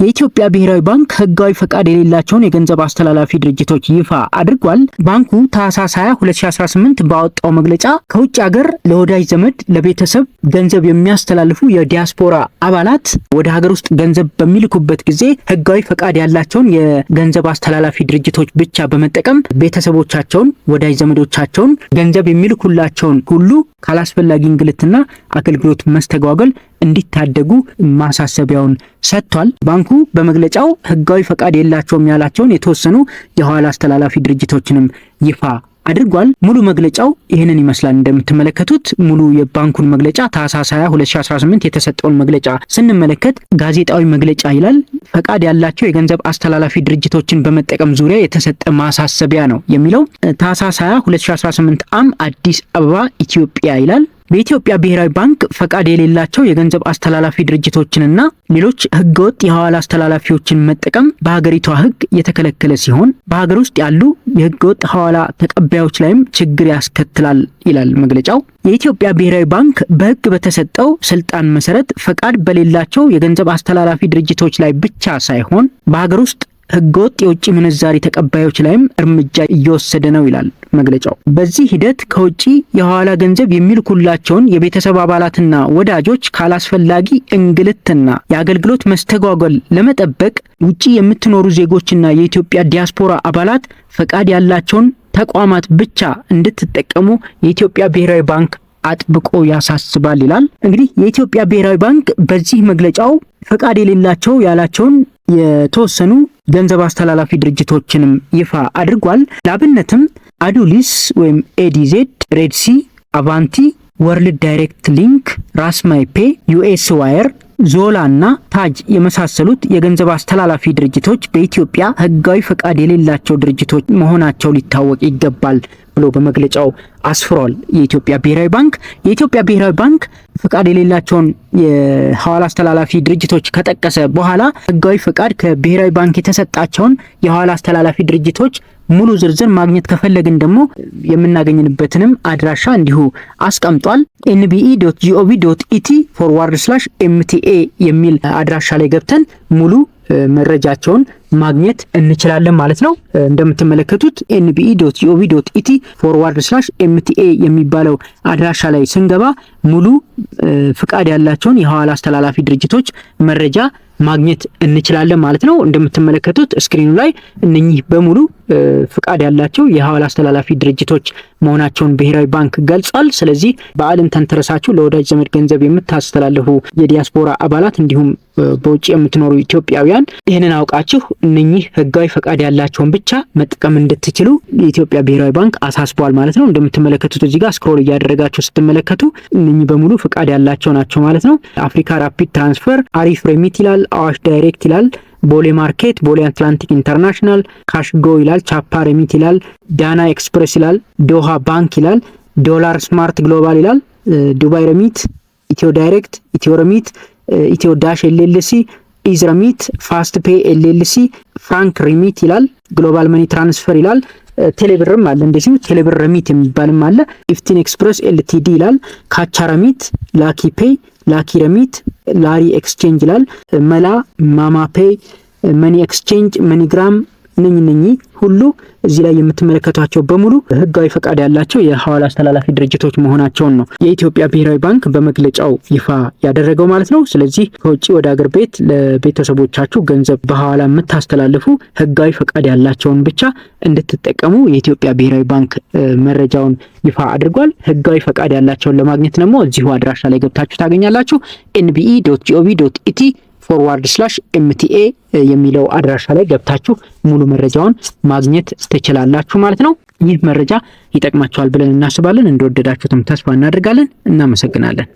የኢትዮጵያ ብሔራዊ ባንክ ህጋዊ ፈቃድ የሌላቸውን የገንዘብ አስተላላፊ ድርጅቶች ይፋ አድርጓል። ባንኩ ታህሳስ 20 2018 ባወጣው መግለጫ ከውጭ ሀገር ለወዳጅ ዘመድ፣ ለቤተሰብ ገንዘብ የሚያስተላልፉ የዲያስፖራ አባላት ወደ ሀገር ውስጥ ገንዘብ በሚልኩበት ጊዜ ህጋዊ ፈቃድ ያላቸውን የገንዘብ አስተላላፊ ድርጅቶች ብቻ በመጠቀም ቤተሰቦቻቸውን፣ ወዳጅ ዘመዶቻቸውን ገንዘብ የሚልኩላቸውን ሁሉ ካላስፈላጊ እንግልትና አገልግሎት መስተጓጎል እንዲታደጉ ማሳሰቢያውን ሰጥቷል። ባንኩ በመግለጫው ህጋዊ ፈቃድ የላቸውም ያላቸውን የተወሰኑ የሐዋላ አስተላላፊ ድርጅቶችንም ይፋ አድርጓል። ሙሉ መግለጫው ይህንን ይመስላል። እንደምትመለከቱት ሙሉ የባንኩን መግለጫ ታህሳስ 20 2018 የተሰጠውን መግለጫ ስንመለከት ጋዜጣዊ መግለጫ ይላል። ፈቃድ ያላቸው የገንዘብ አስተላላፊ ድርጅቶችን በመጠቀም ዙሪያ የተሰጠ ማሳሰቢያ ነው የሚለው። ታህሳስ 20 2018 አዲስ አበባ ኢትዮጵያ ይላል። በኢትዮጵያ ብሔራዊ ባንክ ፈቃድ የሌላቸው የገንዘብ አስተላላፊ ድርጅቶችንና ሌሎች ህገወጥ የሐዋላ አስተላላፊዎችን መጠቀም በሀገሪቷ ህግ የተከለከለ ሲሆን በሀገር ውስጥ ያሉ የህገወጥ ሐዋላ ተቀባዮች ላይም ችግር ያስከትላል ይላል መግለጫው። የኢትዮጵያ ብሔራዊ ባንክ በህግ በተሰጠው ስልጣን መሰረት ፈቃድ በሌላቸው የገንዘብ አስተላላፊ ድርጅቶች ላይ ብቻ ሳይሆን በሀገር ውስጥ ህገወጥ የውጭ ምንዛሪ ተቀባዮች ላይም እርምጃ እየወሰደ ነው ይላል መግለጫው። በዚህ ሂደት ከውጭ የሐዋላ ገንዘብ የሚልኩላቸውን የቤተሰብ አባላትና ወዳጆች ካላስፈላጊ እንግልትና የአገልግሎት መስተጓጎል ለመጠበቅ ውጭ የምትኖሩ ዜጎችና የኢትዮጵያ ዲያስፖራ አባላት ፈቃድ ያላቸውን ተቋማት ብቻ እንድትጠቀሙ የኢትዮጵያ ብሔራዊ ባንክ አጥብቆ ያሳስባል ይላል። እንግዲህ የኢትዮጵያ ብሔራዊ ባንክ በዚህ መግለጫው ፈቃድ የሌላቸው ያላቸውን የተወሰኑ ገንዘብ አስተላላፊ ድርጅቶችንም ይፋ አድርጓል። ለአብነትም አዱሊስ ወይም ኤዲዜድ፣ ሬድሲ፣ አቫንቲ፣ ወርልድ ዳይሬክት ሊንክ፣ ራስማይፔ፣ ዩኤስ ዋየር፣ ዞላ እና ታጅ የመሳሰሉት የገንዘብ አስተላላፊ ድርጅቶች በኢትዮጵያ ህጋዊ ፈቃድ የሌላቸው ድርጅቶች መሆናቸው ሊታወቅ ይገባል ብሎ በመግለጫው አስፍሯል። የኢትዮጵያ ብሔራዊ ባንክ ፈቃድ የሌላቸውን የሐዋላ አስተላላፊ ድርጅቶች ከጠቀሰ በኋላ ህጋዊ ፈቃድ ከብሔራዊ ባንክ የተሰጣቸውን የሐዋላ አስተላላፊ ድርጅቶች ሙሉ ዝርዝር ማግኘት ከፈለግን ደግሞ የምናገኝበትንም አድራሻ እንዲሁ አስቀምጧል። nbe.gov.et/mta የሚል አድራሻ ላይ ገብተን ሙሉ መረጃቸውን ማግኘት እንችላለን ማለት ነው። እንደምትመለከቱት nbe.gov.et/mta የሚባለው አድራሻ ላይ ስንገባ ሙሉ ፍቃድ ያላቸውን የሐዋላ አስተላላፊ ድርጅቶች መረጃ ማግኘት እንችላለን ማለት ነው። እንደምትመለከቱት ስክሪኑ ላይ እነኚህ በሙሉ ፍቃድ ያላቸው የሐዋላ አስተላላፊ ድርጅቶች መሆናቸውን ብሔራዊ ባንክ ገልጿል። ስለዚህ በዓለም ተንተረሳችሁ ለወዳጅ ዘመድ ገንዘብ የምታስተላልፉ የዲያስፖራ አባላት እንዲሁም በውጭ የምትኖሩ ኢትዮጵያውያን ይህንን አውቃችሁ እነኚህ ህጋዊ ፈቃድ ያላቸውን ብቻ መጠቀም እንድትችሉ የኢትዮጵያ ብሔራዊ ባንክ አሳስቧል ማለት ነው። እንደምትመለከቱት እዚህ ጋር ስክሮል እያደረጋችሁ ስትመለከቱ እነኚህ በሙሉ ፍቃድ ያላቸው ናቸው ማለት ነው። አፍሪካ ራፒድ ትራንስፈር፣ አሪፍ ሬሚት ይላል፣ አዋሽ ዳይሬክት ይላል፣ ቦሌ ማርኬት፣ ቦሌ አትላንቲክ ኢንተርናሽናል፣ ካሽጎ ይላል፣ ቻፓ ሬሚት ይላል፣ ዳና ኤክስፕሬስ ይላል፣ ዶሃ ባንክ ይላል፣ ዶላር ስማርት ግሎባል ይላል፣ ዱባይ ሬሚት፣ ኢትዮ ዳይሬክት፣ ኢትዮ ሬሚት፣ ኢትዮ ዳሽ ኤልኤልሲ፣ ኢዝ ሬሚት፣ ፋስት ፔይ ኤልኤልሲ፣ ፍራንክ ሬሚት ይላል፣ ግሎባል መኒ ትራንስፈር ይላል፣ ቴሌብርም አለ፣ እንደዚሁ ቴሌብር ሬሚት የሚባልም አለ፣ ኢፍቲን ኤክስፕሬስ ኤልቲዲ ይላል፣ ካቻ ሬሚት፣ ላኪ ፔይ፣ ላኪ ሬሚት፣ ላሪ ኤክስቼንጅ ይላል፣ መላ፣ ማማ ፔይ፣ መኒ ኤክስቼንጅ፣ መኒግራም እነኚህ ሁሉ እዚህ ላይ የምትመለከቷቸው በሙሉ ህጋዊ ፈቃድ ያላቸው የሐዋላ አስተላላፊ ድርጅቶች መሆናቸውን ነው የኢትዮጵያ ብሔራዊ ባንክ በመግለጫው ይፋ ያደረገው ማለት ነው። ስለዚህ ከውጭ ወደ ሀገር ቤት ለቤተሰቦቻችሁ ገንዘብ በሐዋላ የምታስተላልፉ ህጋዊ ፈቃድ ያላቸውን ብቻ እንድትጠቀሙ የኢትዮጵያ ብሔራዊ ባንክ መረጃውን ይፋ አድርጓል። ህጋዊ ፈቃድ ያላቸውን ለማግኘት ደግሞ እዚሁ አድራሻ ላይ ገብታችሁ ታገኛላችሁ። nbe.gov.et/mta የሚለው አድራሻ ላይ ገብታችሁ ሙሉ መረጃውን ማግኘት ትችላላችሁ ማለት ነው። ይህ መረጃ ይጠቅማችኋል ብለን እናስባለን። እንደወደዳችሁትም ተስፋ እናደርጋለን። እናመሰግናለን።